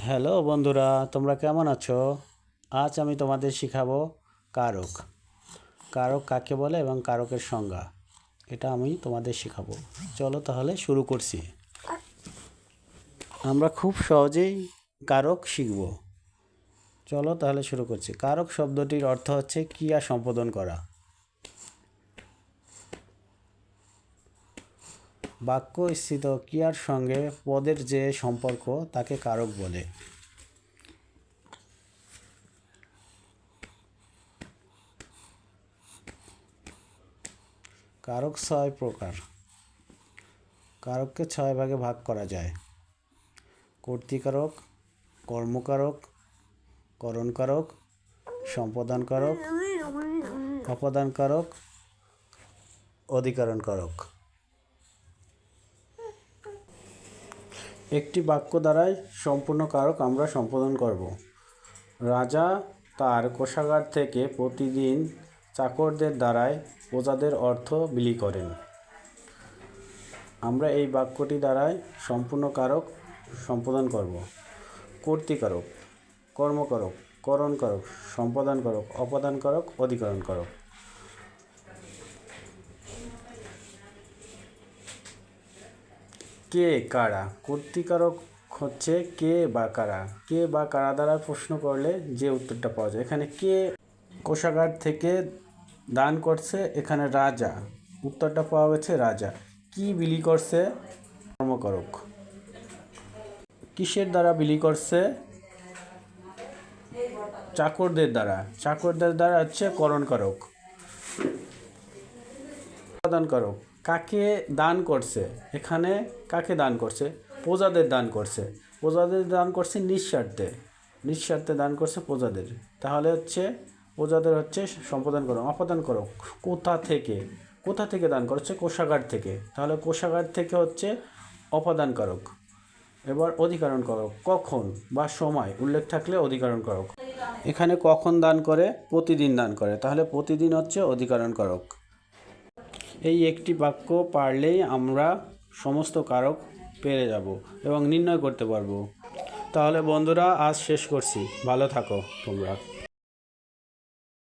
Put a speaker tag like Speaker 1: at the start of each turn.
Speaker 1: Hello বন্ধুরা, তোমরা কেমন আছো? আজ আমি তোমাদের শিখাবো কারক। কারক কাকে বলে এবং কারকের সংজ্ঞা, এটা আমি তোমাদের শিখাবো। চলো তাহলে শুরু করছি। আমরা খুব সহজেই কারক শিখব। চলো তাহলে শুরু করছি। কারক শব্দটির অর্থ হচ্ছে ক্রিয়া সম্পাদন করা। বাক্যস্থিত ক্রিয়ার সঙ্গে পদের যে সম্পর্ক তাকে কারক বলে। কারক 6 প্রকার। কারককে 6 ভাগে ভাগ করা যায়: কর্তৃকারক, কর্মকারক, করণকারক, সম্পাদনকারক, অপাদানকারক, অধিকরণকারক। একটি বাক্য দ্বারাই সম্পূর্ণ কারক আমরা সম্পাদন করব। রাজা তার কোষাগার থেকে প্রতিদিন চাকরদের দ্বারায় প্রজাদের অর্থ বিলি করেন। আমরা এই বাক্যটি দ্বারাই সম্পূর্ণ কারক সম্পাদন করব। কর্তৃকারক, কর্মকারক, করণকারক, সম্পাদনকারক, অপাদানকারক, অধিকরণকারক। কে কারা? কর্তৃকারক হচ্ছে কে বা কারা। কে বা কারা দ্বারা প্রশ্ন করলে যে উত্তরটা পাওয়া যায়। এখানে কে কোষাগার থেকে দান করছে, এখানে রাজা, উত্তরটা পাওয়া গেছে রাজা। কি বিলি করছে? কর্মকারক। কিসের দ্বারা বিলি করছে? চাকরদের দ্বারা। চাকরদের দ্বারা হচ্ছে করণকারক। অপাদানকারক। কাকে দান করছে? এখানে কাকে দান করছে? প্রজাদের দান করছে। প্রজাদের দান করছে নিঃস্বার্থে। নিঃস্বার্থে দান করছে প্রজাদের, তাহলে হচ্ছে প্রজাদের হচ্ছে সম্পাদনকারক। অপাদানকারক কোথা থেকে? কোথা থেকে দান করছে? কোষাগার থেকে, তাহলে কোষাগার থেকে হচ্ছে অপাদানকারক। এবার অধিকরণকারক, কখন বা সময় উল্লেখ থাকলে অধিকরণকারক। এখানে কখন দান করে? প্রতিদিন দান করে, তাহলে প্রতিদিন হচ্ছে অধিকরণকারক। এই একটি বাক্য পারলেই আমরা সমস্ত কারক পেরে যাব এবং নির্ণয় করতে পারবো। তাহলে বন্ধুরা, আজ শেষ করছি। ভালো থাকো তোমরা।